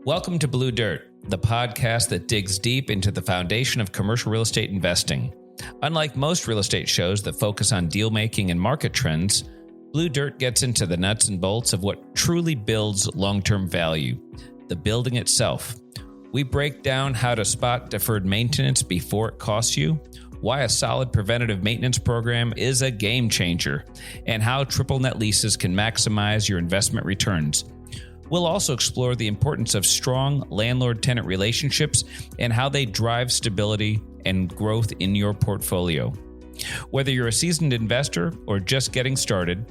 Welcome to Blue Dirt, the podcast that digs deep into the foundation of commercial real estate investing. Unlike most real estate shows that focus on deal making and market trends, Blue Dirt gets into the nuts and bolts of what truly builds long-term value, the building itself. We break down how to spot deferred maintenance before it costs you, why a solid preventative maintenance program is a game changer, and how triple net leases can maximize your investment returns. We'll also explore the importance of strong landlord-tenant relationships and how they drive stability and growth in your portfolio. Whether you're a seasoned investor or just getting started,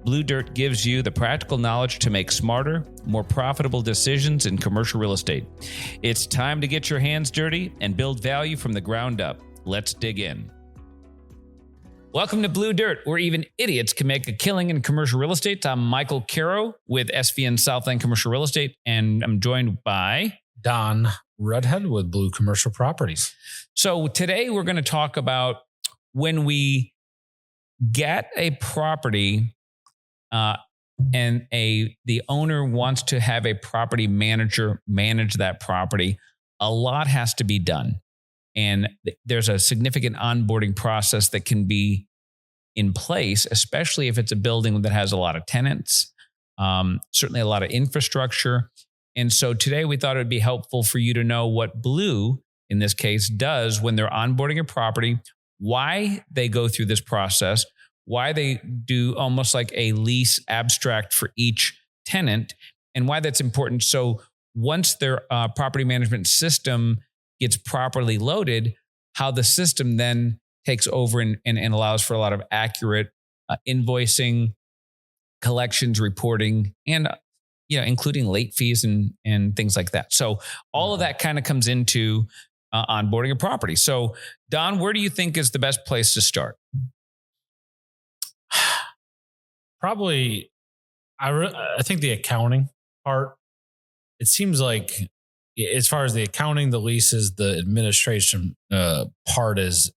Blue Dirt gives you the practical knowledge to make smarter, more profitable decisions in commercial real estate. It's time to get your hands dirty and build value from the ground up. Let's dig in. Welcome to Blue Dirt, where even idiots can make a killing in commercial real estate. I'm Michael Caro with SVN Southland Commercial Real Estate, and I'm joined by Don Redhead with Blue Commercial Properties. So today we're going to talk about when we get a property and the owner wants to have a property manager manage that property. A lot has to be done. And there's a significant onboarding process that can be in place, especially if it's a building that has a lot of tenants, certainly a lot of infrastructure. And so today we thought it would be helpful for you to know what Blue, in this case, does when they're onboarding a property, why they go through this process, why they do almost like a lease abstract for each tenant, and why that's important. So once their property management system gets properly loaded, how the system then takes over and allows for a lot of accurate invoicing, collections, reporting, and including late fees and things like that. So all of that kind of comes into onboarding a property. So Don, where do you think is the best place to start? Probably, I think the accounting part. It seems like, as far as the accounting, the leases, the administration part is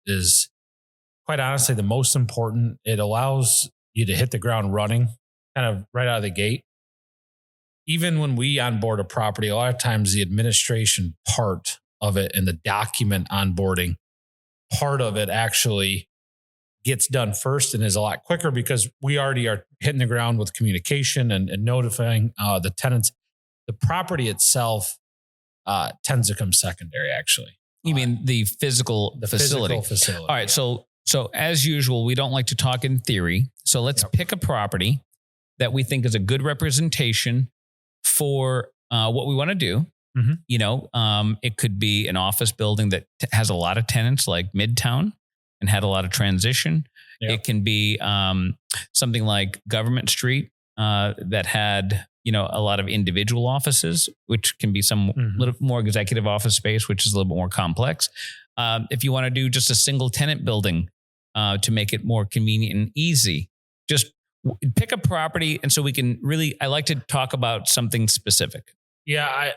quite honestly the most important. It allows you to hit the ground running kind of right out of the gate. Even when we onboard a property, a lot of times the administration part of it and the document onboarding part of it actually gets done first and is a lot quicker because we already are hitting the ground with communication and notifying the tenants. The property itself tends to come secondary, actually. You mean the physical facility? Physical facility. All right. Yeah. So as usual, we don't like to talk in theory. So let's pick a property that we think is a good representation for what we want to do. Mm-hmm. It could be an office building that has a lot of tenants like Midtown and had a lot of transition. Yep. It can be something like Government Street that had a lot of individual offices, which can be some little more executive office space, which is a little bit more complex. If you want to do just a single tenant building to make it more convenient and easy, just pick a property. And so we can I like to talk about something specific. Yeah.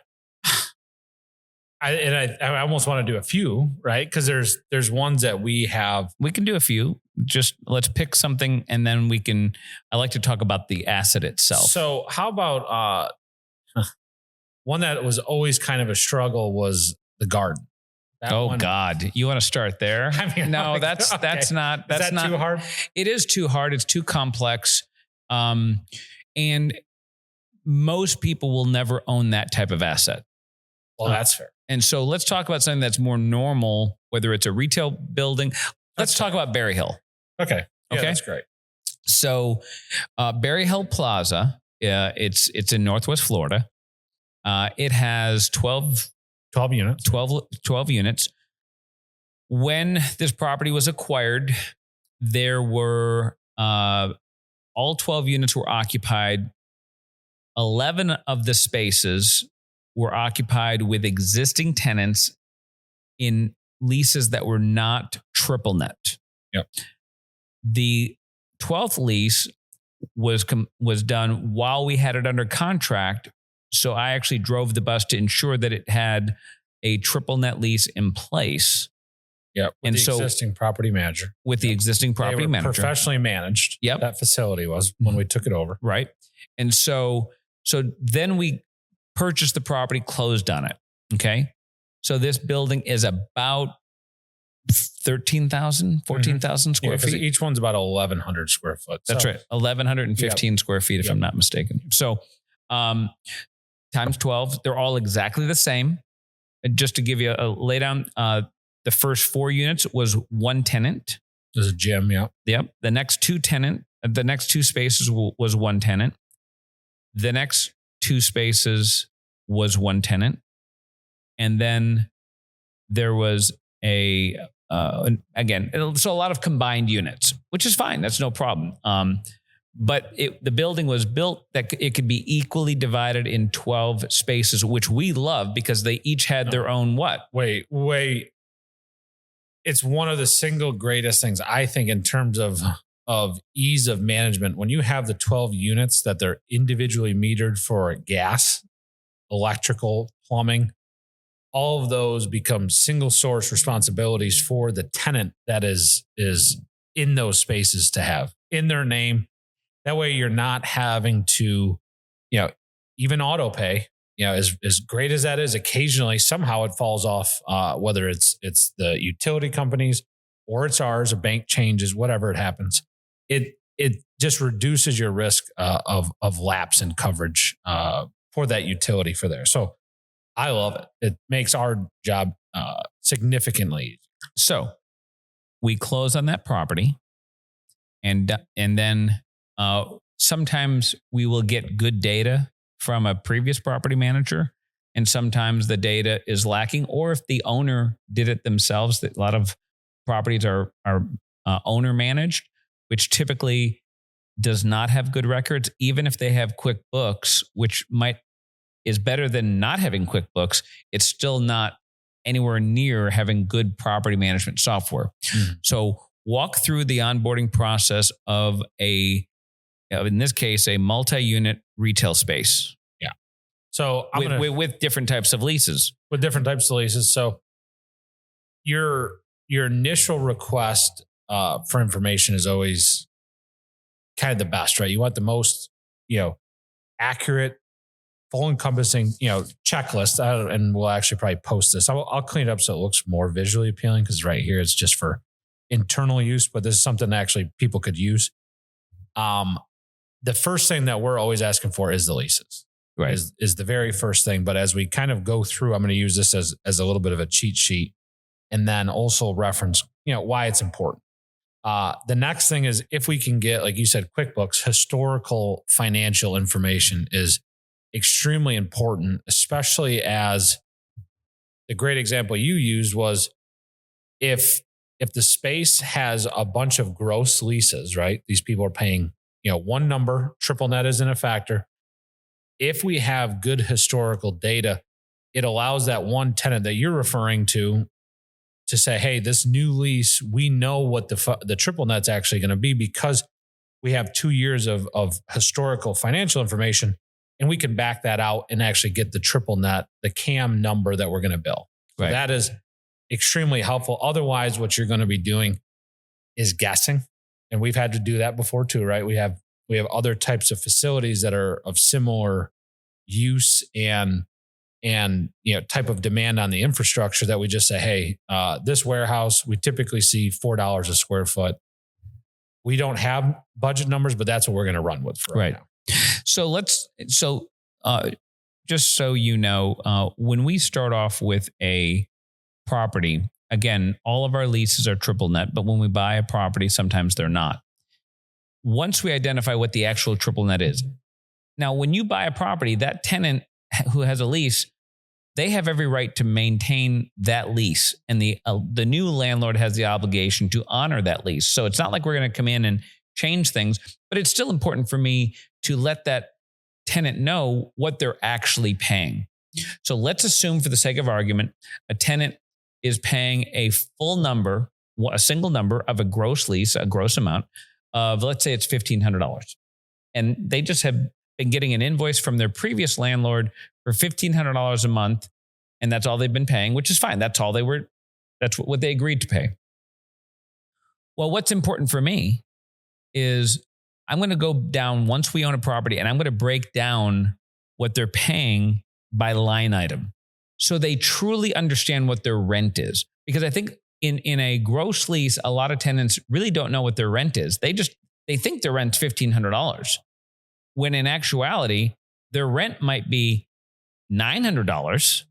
I almost want to do a few, right? Because there's ones that we have. We can do a few. Just let's pick something, and then I like to talk about the asset itself. So how about one that was always kind of a struggle was the garden. God, you want to start there? I mean, no, that's not. Is that not too hard? It is too hard. It's too complex. And most people will never own that type of asset. Well, that's fair. And so let's talk about something that's more normal, whether it's a retail building. Let's talk about Berry Hill. Okay. Yeah, that's great. So Berry Hill Plaza, it's in Northwest Florida. It has 12 units. 12 units. When this property was acquired, there were all 12 units were occupied. 11 of the spaces were occupied with existing tenants in leases that were not triple net. Yep. The 12th lease was done while we had it under contract. So I actually drove the bus to ensure that it had a triple net lease in place. Yeah, with the existing property manager. With the existing property manager. Professionally managed. Yep. That facility was when we took it over. Right. And so then we purchased the property, closed on it. Okay. So this building is about 13,000, 14,000 square feet. Each one's about 1,100 square foot. That's right. 1,115 square feet, if I'm not mistaken. So times 12, they're all exactly the same. And just to give you a lay down, the first 4 units was one tenant. There's a gym. Yeah. Yep. The next two spaces was one tenant. The next 2 spaces was one tenant. And then there was again, so a lot of combined units, which is fine. That's no problem. But the building was built that it could be equally divided in 12 spaces, which we love because they each had their own what? Wait. It's one of the single greatest things, I think, in terms of ease of management. When you have the 12 units that they're individually metered for gas, electrical, plumbing, all of those become single source responsibilities for the tenant that is in those spaces to have in their name. That way you're not having to, even auto pay, as great as that is, occasionally somehow it falls off, whether it's the utility companies or it's ours, a bank changes, whatever it happens. It just reduces your risk of lapse in coverage for that utility for there. So I love it. It makes our job significantly easier. So we close on that property, and then sometimes we will get good data from a previous property manager, and sometimes the data is lacking. Or if the owner did it themselves, that a lot of properties are owner managed, which typically does not have good records, even if they have QuickBooks, which is better than not having QuickBooks. It's still not anywhere near having good property management software. Mm-hmm. So walk through the onboarding process of in this case, a multi-unit retail space. Yeah. So with different types of leases. With different types of leases. So your initial request for information is always kind of the best, right? You want the most, accurate, full encompassing, checklist. And we'll actually probably post this. I'll clean it up so it looks more visually appealing, because right here it's just for internal use, but this is something that actually people could use. The first thing that we're always asking for is the leases. Right. Is the very first thing. But as we kind of go through, I'm going to use this as a little bit of a cheat sheet, and then also reference, why it's important. The next thing is, if we can get, like you said, QuickBooks, historical financial information is extremely important, especially as the great example you used was if the space has a bunch of gross leases, right? These people are paying, one number, triple net isn't a factor. If we have good historical data, it allows that one tenant that you're referring to say, hey, this new lease, we know what the triple net's actually going to be, because we have 2 years of historical financial information, and we can back that out and actually get the triple net, the CAM number that we're going to bill. So that is extremely helpful. Otherwise, what you're going to be doing is guessing. And we've had to do that before too, right? We have other types of facilities that are of similar use and type of demand on the infrastructure that we just say, hey, this warehouse, we typically see $4 a square foot. We don't have budget numbers, but that's what we're going to run with for right now. So just so you know, when we start off with a property, again, all of our leases are triple net, but when we buy a property, sometimes they're not. Once we identify what the actual triple net is. Now, when you buy a property, that tenant who has a lease, they have every right to maintain that lease, and the new landlord has the obligation to honor that lease. So it's not like we're going to come in and change things, but it's still important for me to let that tenant know what they're actually paying. So let's assume, for the sake of argument, a tenant is paying a full number, a single number of a gross lease, a gross amount of, let's say it's $1,500. And they just have been getting an invoice from their previous landlord for $1,500 a month. And that's all they've been paying, which is fine. That's what they agreed to pay. Well, what's important for me is I'm going to go down once we own a property, and I'm going to break down what they're paying by line item. So they truly understand what their rent is. Because I think in a gross lease, a lot of tenants really don't know what their rent is. They think their rent's $1,500, when in actuality, their rent might be $900.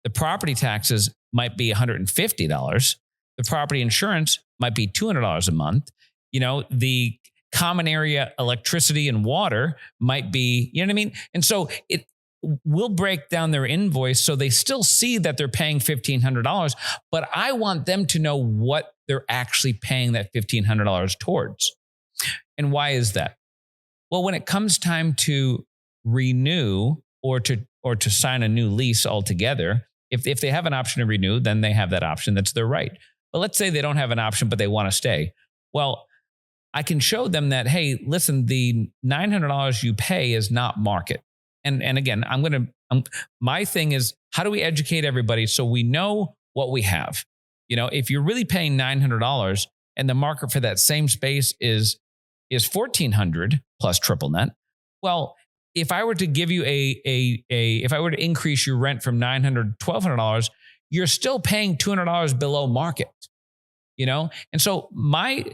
The property taxes might be $150. The property insurance might be $200 a month. The common area electricity and water might be, you know what I mean? And so it will break down their invoice so they still see that they're paying $1,500, but I want them to know what they're actually paying that $1,500 towards. And why is that? Well, when it comes time to renew or to sign a new lease altogether, if they have an option to renew, then they have that option. That's their right. But let's say they don't have an option, but they want to stay. Well, I can show them that, hey, listen, the $900 you pay is not market. And again, my thing is, how do we educate everybody so we know what we have? If you're really paying $900 and the market for that same space is $1,400 plus triple net, well, if I were to give you if I were to increase your rent from $900 to $1,200, you're still paying $200 below market. And so my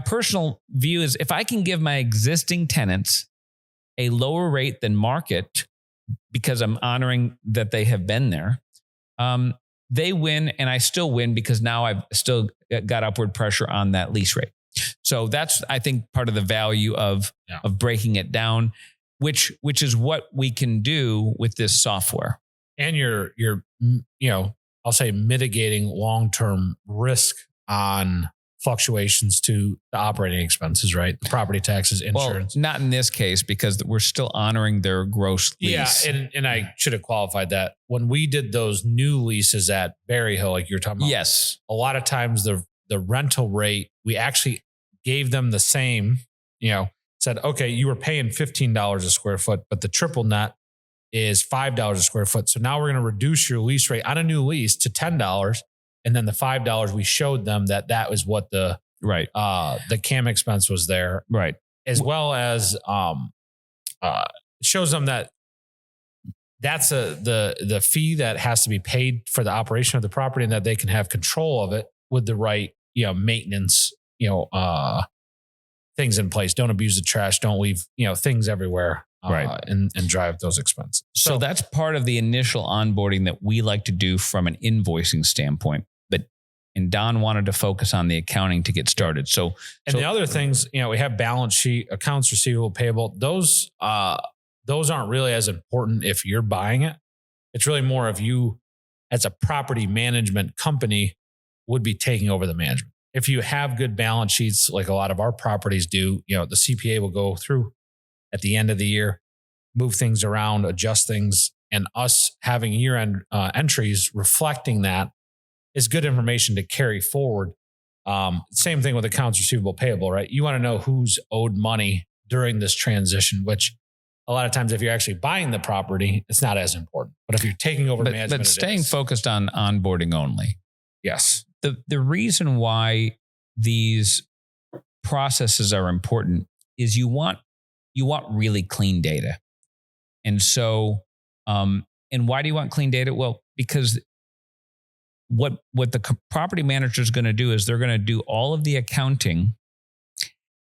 personal view is, if I can give my existing tenants a lower rate than market because I'm honoring that they have been there, they win, and I still win because now I've still got upward pressure on that lease rate. So that's, I think, part of the value of breaking it down, which is what we can do with this software. And you're I'll say mitigating long-term risk on fluctuations to the operating expenses, right? The property taxes, insurance. Well, not in this case, because we're still honoring their gross lease. Yeah, and I should have qualified that. When we did those new leases at Berry Hill, like you're talking about, yes, a lot of times the rental rate, we actually gave them the same, said, okay, you were paying $15 a square foot, but the triple net is $5 a square foot. So now we're going to reduce your lease rate on a new lease to $10. And then the $5, we showed them that was what the CAM expense was there. Right. As well as shows them that that's the fee that has to be paid for the operation of the property, and that they can have control of it with the right, maintenance, things in place. Don't abuse the trash. Don't leave, things everywhere. Right. And drive those expenses. So that's part of the initial onboarding that we like to do from an invoicing standpoint. And Don wanted to focus on the accounting to get started. So the other things, we have balance sheet, accounts receivable, payable. Those aren't really as important if you're buying it. It's really more if you, as a property management company, would be taking over the management. If you have good balance sheets, like a lot of our properties do, the CPA will go through at the end of the year, move things around, adjust things, and us having year-end entries reflecting that is good information to carry forward. Same thing with accounts receivable, payable, right? You want to know who's owed money during this transition, which a lot of times if you're actually buying the property, it's not as important. But if you're taking over management, but staying focused on onboarding only. Yes. The reason why these processes are important is you want really clean data. And so, and why do you want clean data? Well, because what the property manager is going to do is they're going to do all of the accounting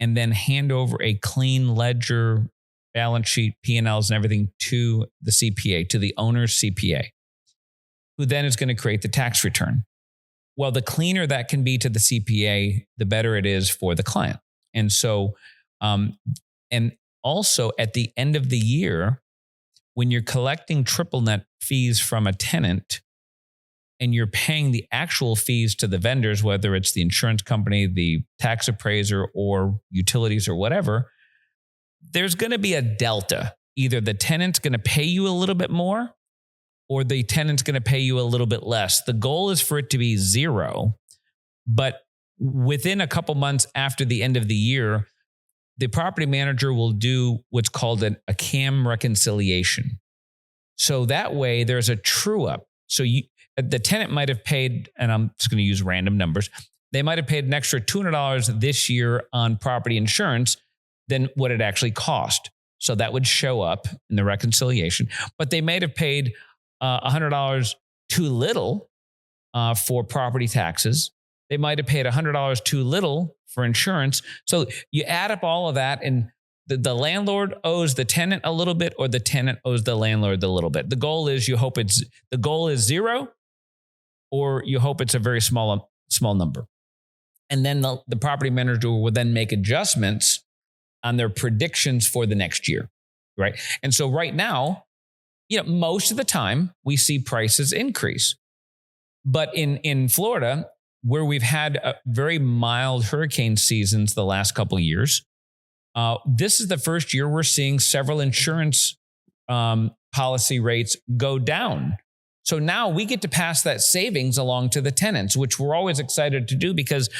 and then hand over a clean ledger, balance sheet, P&Ls and everything to the CPA, to the owner's CPA, who then is going to create the tax return. Well, the cleaner that can be to the CPA, the better it is for the client. And so, and also at the end of the year, when you're collecting triple net fees from a tenant and you're paying the actual fees to the vendors, whether it's the insurance company, the tax appraiser, or utilities or whatever, there's going to be a delta. Either the tenant's going to pay you a little bit more or the tenant's going to pay you a little bit less. The goal is for it to be zero, but within a couple months after the end of the year, the property manager will do what's called a CAM reconciliation. So that way there's a true up. So the tenant might have paid, and I'm just going to use random numbers, they might have paid an extra $200 this year on property insurance than what it actually cost. So that would show up in the reconciliation. But they may have paid $100 too little for property taxes. They might have paid $100 too little for insurance. So you add up all of that, and the landlord owes the tenant a little bit, or the tenant owes the landlord a little bit. The goal is zero, or you hope it's a very small number. And then the property manager will then make adjustments on their predictions for the next year, right? And so right now, most of the time we see prices increase. But in Florida, where we've had very mild hurricane seasons the last couple of years, this is the first year we're seeing several insurance policy rates go down. So now we get to pass that savings along to the tenants, which we're always excited to do, because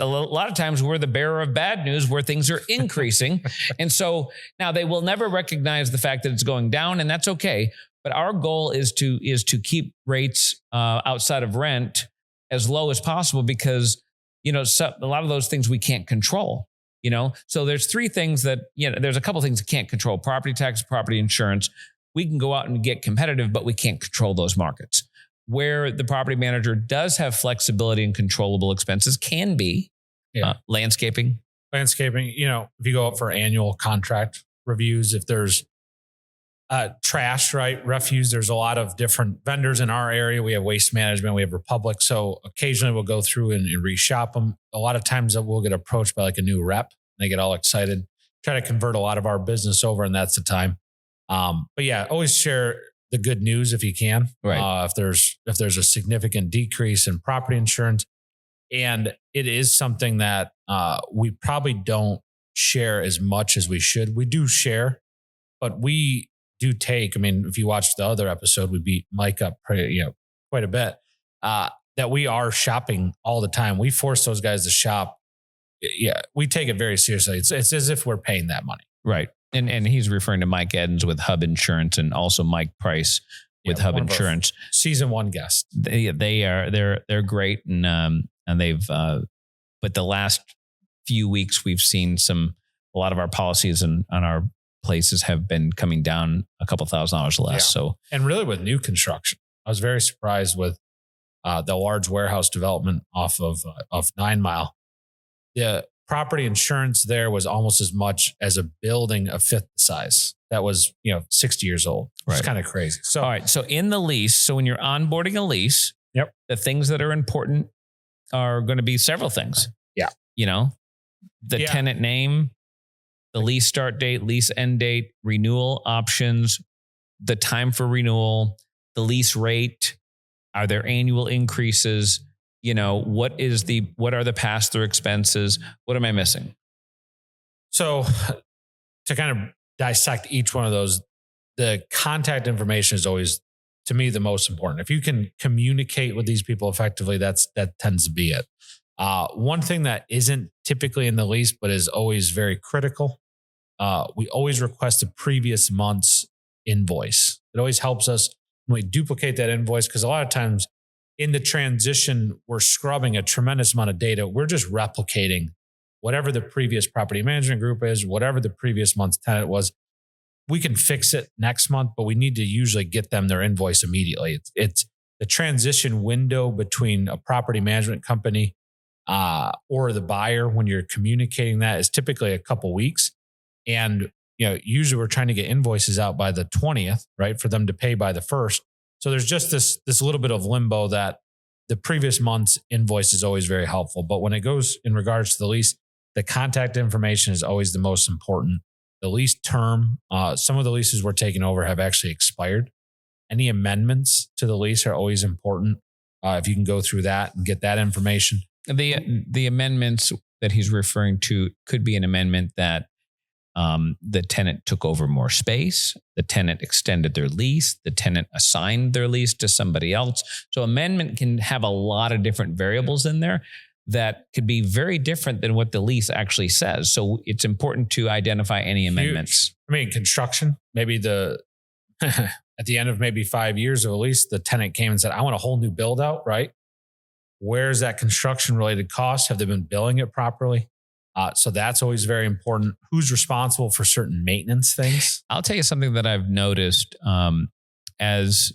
a lot of times we're the bearer of bad news where things are increasing. And so now they will never recognize the fact that it's going down, and that's okay. But our goal is to keep rates outside of rent as low as possible, because, a lot of those things we can't control. So there's three things that, there's a couple things that can't control: property tax, property insurance. We can go out and get competitive, but we can't control those markets. Where the property manager does have flexibility and controllable expenses can be landscaping. Landscaping, if you go up for annual contract reviews, if there's trash, right, refuse, there's a lot of different vendors in our area. We have Waste Management, we have Republic. So occasionally we'll go through and reshop them. A lot of times we'll get approached by like a new rep. They get all excited, try to convert a lot of our business over, and that's the time. But yeah, always share the good news if you can. Right. If there's a significant decrease in property insurance, and it is something that we probably don't share as much as we should. We do share, but we do take. I mean, if you watch the other episode, we beat Mike up quite a bit. That we are shopping all the time. We force those guys to shop. Yeah, we take it very seriously. It's as if we're paying that money. Right. And he's referring to Mike Edens with Hub Insurance, and also Mike Price with Hub Insurance. Season 1 guest. They're great, and they've but the last few weeks we've seen a lot of our policies on our places have been coming down a couple $1,000s less. Yeah. So, and really with new construction, I was very surprised with the large warehouse development off of 9 Mile. The property insurance there was almost as much as a building a fifth the size. That was, 60 years old. Right. It's kind of crazy. So, all right. So in the lease, so when you're onboarding a lease, yep, the things that are important are going to be several things. Yeah. The tenant name, the lease start date, lease end date, renewal options, the time for renewal, the lease rate, are there annual increases? What are the pass-through expenses? What am I missing? So to kind of dissect each one of those, the contact information is always, to me, the most important. If you can communicate with these people effectively, that tends to be it. One thing that isn't typically in the lease, but is always very critical, we always request a previous month's invoice. It always helps us when we duplicate that invoice, because a lot of times in the transition, we're scrubbing a tremendous amount of data. We're just replicating whatever the previous property management group is, whatever the previous month's tenant was. We can fix it next month, but we need to usually get them their invoice immediately. It's the transition window between a property management company or the buyer when you're communicating that is typically a couple weeks. And usually we're trying to get invoices out by the 20th, right, for them to pay by the 1st. So there's just this little bit of limbo that the previous month's invoice is always very helpful. But when it goes in regards to the lease, the contact information is always the most important. The lease term, some of the leases we're taking over have actually expired. Any amendments to the lease are always important. If you can go through that and get that information. The amendments that he's referring to could be an amendment that the tenant took over more space, the tenant extended their lease, the tenant assigned their lease to somebody else. So amendment can have a lot of different variables in there that could be very different than what the lease actually says. So it's important to identify any amendments. Construction, maybe at the end of maybe 5 years of a lease, the tenant came and said, I want a whole new build out, right? Where's that construction related cost? Have they been billing it properly? So that's always very important. Who's responsible for certain maintenance things? I'll tell you something that I've noticed as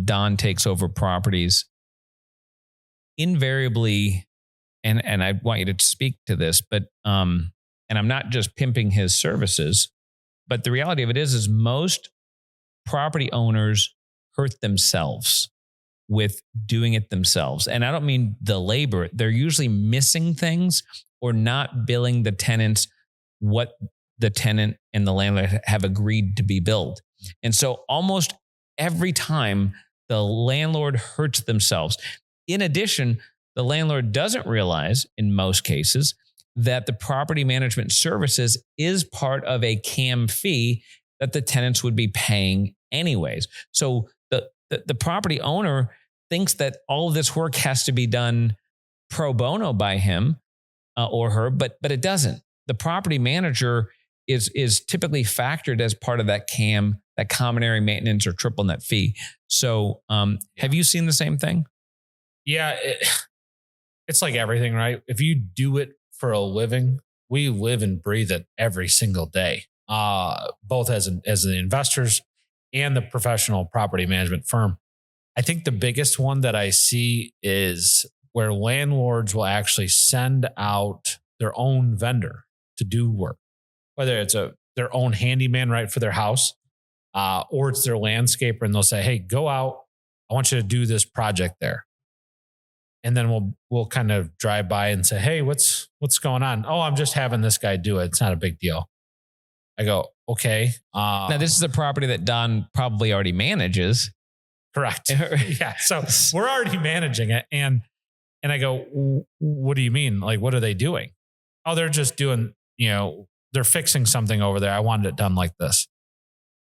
Don takes over properties, invariably, and I want you to speak to this, but and I'm not just pimping his services, but the reality of it is most property owners hurt themselves with doing it themselves. And I don't mean the labor. They're usually missing things or not billing the tenants what the tenant and the landlord have agreed to be billed. And so almost every time the landlord hurts themselves. In addition, the landlord doesn't realize in most cases that the property management services is part of a CAM fee that the tenants would be paying anyways. So the property owner thinks that all of this work has to be done pro bono by him or her, but it doesn't. The property manager is typically factored as part of that CAM, that common area maintenance or triple net fee. So have you seen the same thing? Yeah, it's like everything, right? If you do it for a living, we live and breathe it every single day, both as the investors and the professional property management firm. I think the biggest one that I see is where landlords will actually send out their own vendor to do work, whether it's their own handyman right for their house, or it's their landscaper, and they'll say, "Hey, go out. I want you to do this project there." And then we'll kind of drive by and say, "Hey, what's going on?" "Oh, I'm just having this guy do it. It's not a big deal." I go, "Okay." Now this is a property that Don probably already manages. Correct. Yeah. So we're already managing it. And I go, "What do you mean? Like, what are they doing?" "Oh, they're just doing, they're fixing something over there. I wanted it done like this."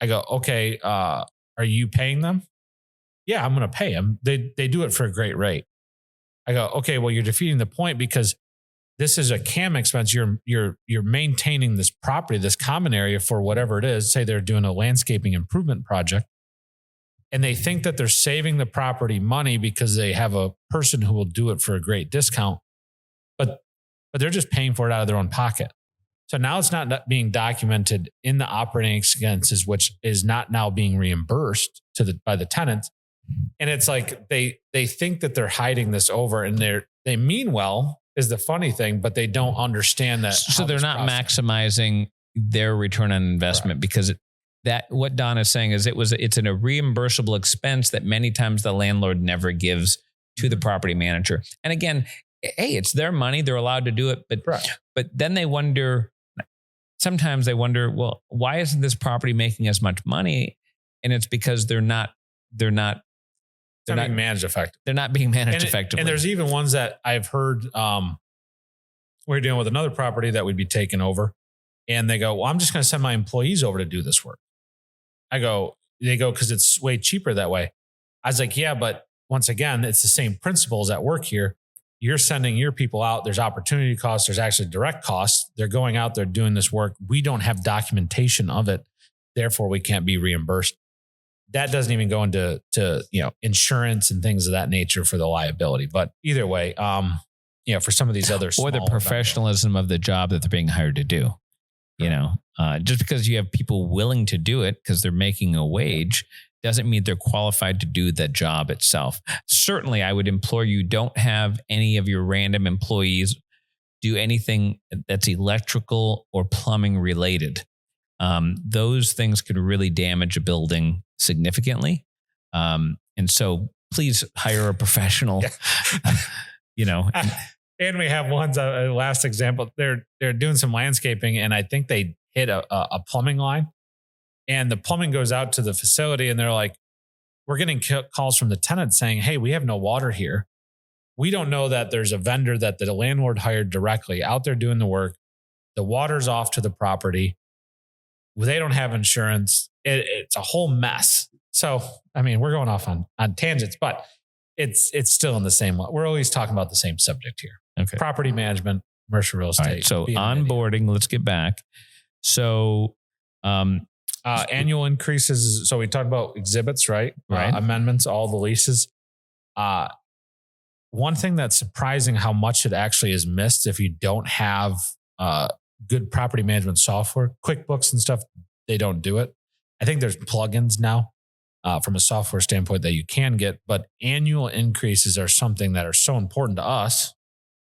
I go, "Okay. Are you paying them?" "Yeah, I'm going to pay them. They do it for a great rate." I go, "Okay, well, you're defeating the point because this is a CAM expense. You're maintaining this property, this common area for whatever it is. Say they're doing a landscaping improvement project, and they think that they're saving the property money because they have a person who will do it for a great discount, but they're just paying for it out of their own pocket. So now it's not being documented in the operating expenses, which is not now being reimbursed by the tenants. And it's like they think that they're hiding this over, and they mean well is the funny thing, but they don't understand that. So they're not maximizing their return on investment. Correct. Because that what Don is saying is it's a reimbursable expense that many times the landlord never gives to the property manager. And again, hey, it's their money; they're allowed to do it. But then they wonder. Sometimes they wonder, well, why isn't this property making as much money? And it's because they're not being managed effectively. They're not being managed effectively. And there's even ones that I've heard. We're dealing with another property that would be taken over, and they go, "Well, I'm just going to send my employees over to do this work." They go, "Because it's way cheaper that way." I was like, "Yeah, but once again, it's the same principles at work here. You're sending your people out. There's opportunity costs. There's actually direct costs. They're going out there doing this work. We don't have documentation of it. Therefore, we can't be reimbursed." That doesn't even go into insurance and things of that nature for the liability. But either way, for some of these other or the professionalism of the job that they're being hired to do. Just because you have people willing to do it because they're making a wage doesn't mean they're qualified to do the job itself. Certainly, I would implore you, don't have any of your random employees do anything that's electrical or plumbing related. Those things could really damage a building significantly. And so please hire a professional, And we have ones, last example, they're doing some landscaping, and I think they hit a plumbing line, and the plumbing goes out to the facility, and they're like, "We're getting calls from the tenant saying, 'Hey, we have no water here.' We don't know that there's a vendor that the landlord hired directly out there doing the work. The water's off to the property. They don't have insurance. It's a whole mess." So, I mean, we're going off on tangents, but it's still in the same way. We're always talking about the same subject here. Okay. Property management, commercial real estate. Right, so onboarding, let's get back. So, annual increases. So we talked about exhibits, right? Right. Amendments, all the leases. one thing that's surprising how much it actually is missed if you don't have good property management software, QuickBooks and stuff, they don't do it. I think there's plugins now from a software standpoint that you can get, but annual increases are something that are so important to us,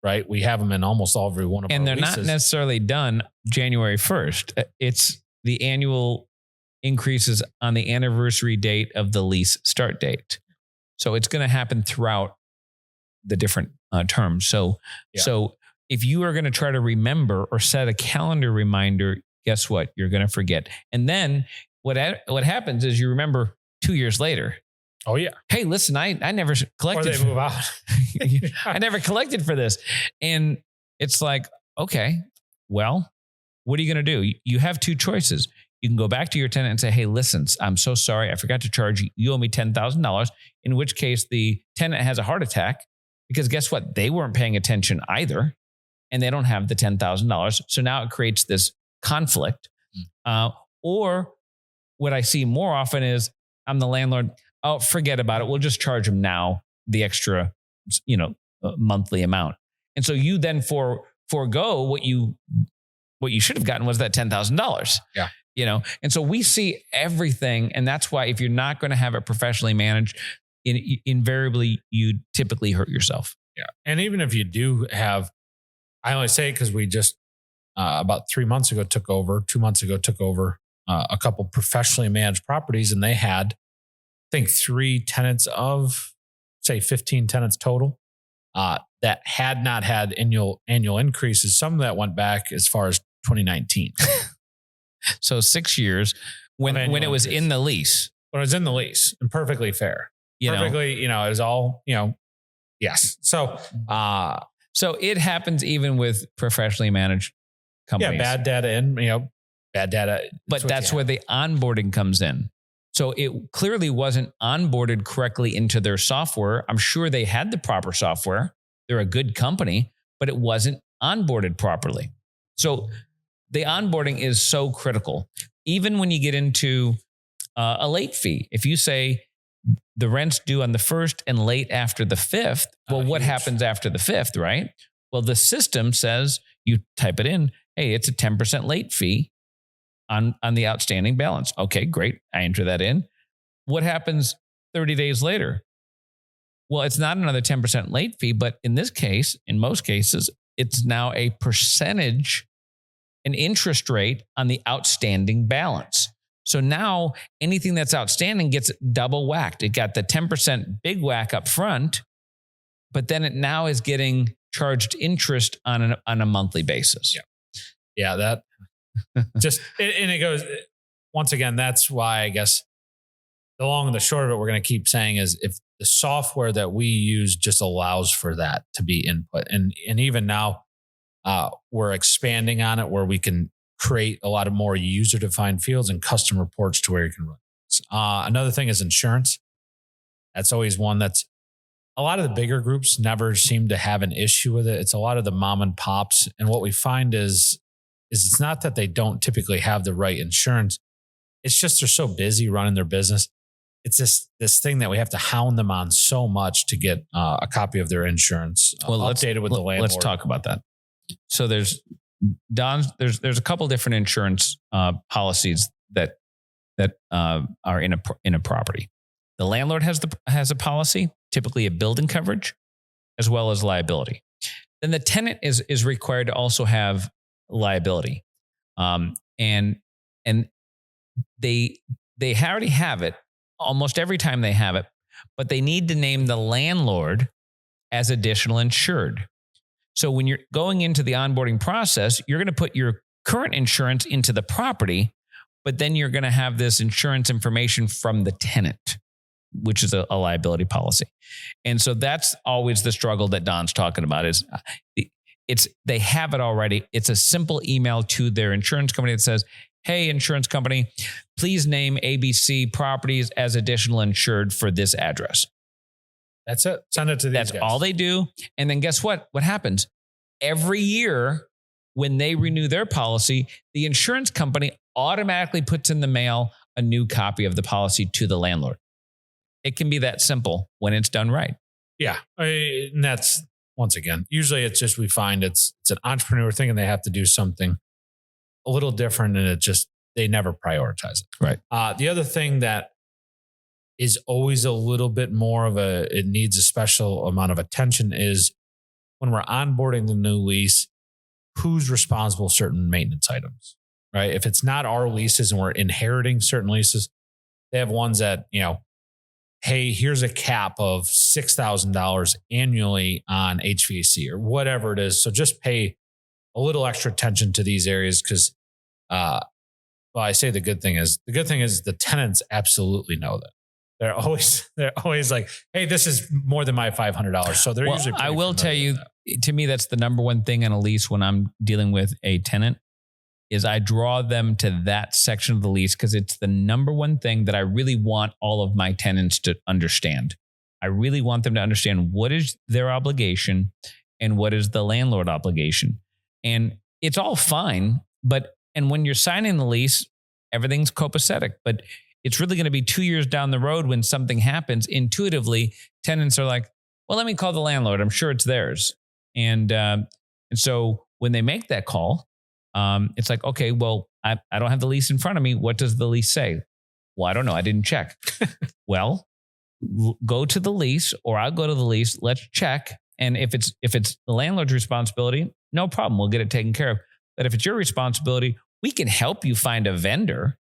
right? We have them in almost every one of our leases. And they're not necessarily done January 1st. It's the annual increases on the anniversary date of the lease start date. So it's going to happen throughout the different terms. So if you are going to try to remember or set a calendar reminder, guess what? You're going to forget. And then what happens is you remember 2 years later. Oh yeah. Hey, listen, I never collected. Or they move out. I never collected for this. And it's like, okay, well, what are you going to do? You have two choices. You can go back to your tenant and say, hey, listen, I'm so sorry. I forgot to charge you. You owe me $10,000, in which case the tenant has a heart attack because guess what? They weren't paying attention either. And they don't have the $10,000. So now it creates this conflict. Or what I see more often is I'm the landlord. Oh, forget about it. We'll just charge them now the extra, monthly amount. And so you then forego what you should have gotten was that $10,000. Yeah. And so we see everything. And that's why if you're not going to have it professionally managed, invariably you typically hurt yourself. Yeah. And even if you do have, I only say it because we just about 2 months ago took over a couple professionally managed properties, and they had, I think, 3 tenants of, say, 15 tenants total that had not had annual increases. Some of that went back as far as 2019. So 6 years when it was in the lease. When it was in the lease, and perfectly fair. It was all, yes. So it happens even with professionally managed companies. Yeah, bad data bad data. But that's where the onboarding comes in. So it clearly wasn't onboarded correctly into their software. I'm sure they had the proper software. They're a good company, but it wasn't onboarded properly. So the onboarding is so critical. Even when you get into a late fee, if you say the rent's due on the 1st and late after the 5th, well, what happens after the 5th, right? Well, the system says, you type it in, hey, it's a 10% late fee on the outstanding balance. Okay, great. I enter that in. What happens 30 days later? Well, it's not another 10% late fee, but in this case, in most cases, it's now a percentage, an interest rate on the outstanding balance. So now anything that's outstanding gets double whacked. It got the 10% big whack up front, but then it now is getting charged interest on a monthly basis. Yeah, that just, and it goes, once again, that's why I guess the long and the short of it, we're going to keep saying is if the software that we use just allows for that to be input. And even now we're expanding on it where we can create a lot of more user-defined fields and custom reports to where you can run. Another thing is insurance. That's always one that's a lot of the bigger groups never seem to have an issue with it. It's a lot of the mom and pops. And what we find is it's not that they don't typically have the right insurance. It's just they're so busy running their business. It's this thing that we have to hound them on so much to get a copy of their insurance updated with the landlord. Let's talk about that. So there's a couple different insurance policies that are in a property. The landlord has a policy, typically a building coverage, as well as liability. Then the tenant is required to also have liability, and they already have it almost every time they have it, but they need to name the landlord as additional insured. So when you're going into the onboarding process, you're going to put your current insurance into the property, but then you're going to have this insurance information from the tenant, which is a liability policy. And so that's always the struggle that Don's talking about is they have it already. It's a simple email to their insurance company that says, hey, insurance company, please name ABC Properties as additional insured for this address. That's it. Send it to these guys. That's all they do. And then guess what? What happens? Every year when they renew their policy, the insurance company automatically puts in the mail a new copy of the policy to the landlord. It can be that simple when it's done right. Yeah. And that's, once again, usually it's just, we find it's an entrepreneur thing and they have to do something a little different, and they never prioritize it. Right. The other thing that is always a little bit more it needs a special amount of attention is when we're onboarding the new lease, who's responsible for certain maintenance items, right? If it's not our leases and we're inheriting certain leases, they have ones that, hey, here's a cap of $6,000 annually on HVAC or whatever it is. So just pay a little extra attention to these areas because, I say the good thing is the tenants absolutely know that. They're always like, hey, this is more than my $500. So they're usually. I will tell you, to me, that's the number one thing on a lease when I'm dealing with a tenant is I draw them to that section of the lease because it's the number one thing that I really want all of my tenants to understand. I really want them to understand what is their obligation and what is the landlord obligation. And it's all fine, and when you're signing the lease, everything's copacetic, but it's really going to be 2 years down the road when something happens. Intuitively, tenants are like, well, let me call the landlord. I'm sure it's theirs. And so when they make that call, it's like, okay, well, I don't have the lease in front of me. What does the lease say? Well, I don't know. I didn't check. Well, go to the lease, or I'll go to the lease. Let's check. And if it's the landlord's responsibility, no problem. We'll get it taken care of. But if it's your responsibility, we can help you find a vendor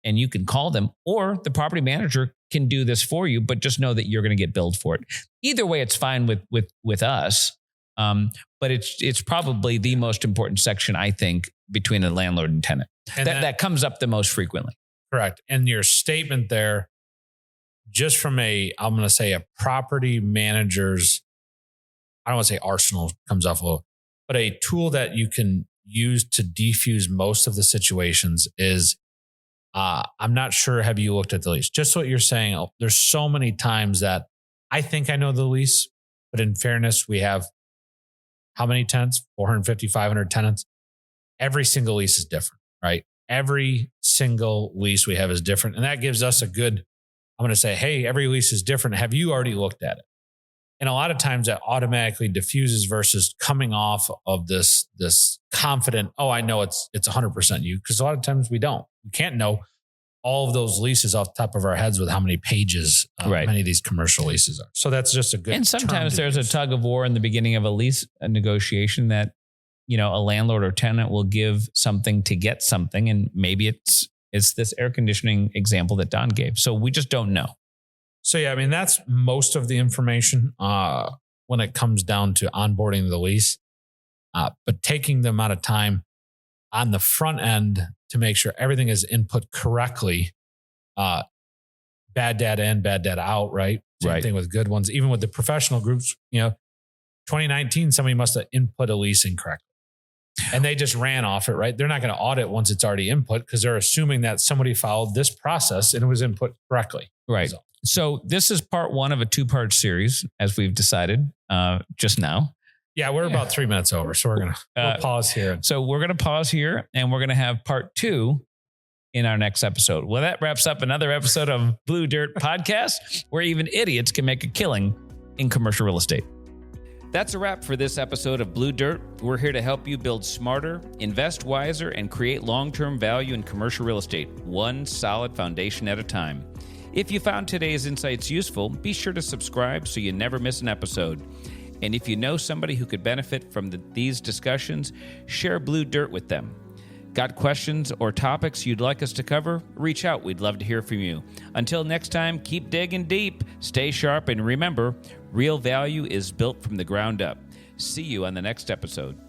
and you can call them, or the property manager can do this for you, but just know that you're going to get billed for it. Either way, it's fine with us. But it's probably the most important section, I think, between a landlord and tenant. And that comes up the most frequently. Correct. And your statement there, just from I'm going to say a property manager's, I don't want to say arsenal comes off a little, but a tool that you can use to defuse most of the situations is, I'm not sure, have you looked at the lease? Just what you're saying, there's so many times that I think I know the lease, but in fairness, we have how many tenants? 450, 500 tenants. Every single lease is different, right? Every single lease we have is different. And that gives us a good, I'm going to say, hey, every lease is different. Have you already looked at it? And a lot of times that automatically diffuses versus coming off of this confident, oh, I know it's 100% you. Because a lot of times we don't. We can't know all of those leases off the top of our heads with how many pages many of these commercial leases are. So that's just a good. And sometimes there's a tug of war in the beginning of a lease negotiation that, a landlord or tenant will give something to get something. And maybe it's this air conditioning example that Don gave. So we just don't know. So, yeah, I mean, that's most of the information when it comes down to onboarding the lease. But taking the amount of time on the front end to make sure everything is input correctly, bad data in, bad data out, right? Same thing with good ones. Even with the professional groups, 2019, somebody must have input a lease incorrectly. And they just ran off it, right? They're not going to audit once it's already input because they're assuming that somebody followed this process and it was input correctly. Right. So this is part one of a 2-part series, as we've decided just now. Yeah, we're about 3 minutes over. So we'll pause here. So we're going to pause here and we're going to have part 2 in our next episode. Well, that wraps up another episode of Blue Dirt Podcast, where even idiots can make a killing in commercial real estate. That's a wrap for this episode of Blue Dirt. We're here to help you build smarter, invest wiser, and create long-term value in commercial real estate, one solid foundation at a time. If you found today's insights useful, be sure to subscribe so you never miss an episode. And if you know somebody who could benefit from these discussions, share Blue Dirt with them. Got questions or topics you'd like us to cover? Reach out. We'd love to hear from you. Until next time, keep digging deep, stay sharp, and remember, real value is built from the ground up. See you on the next episode.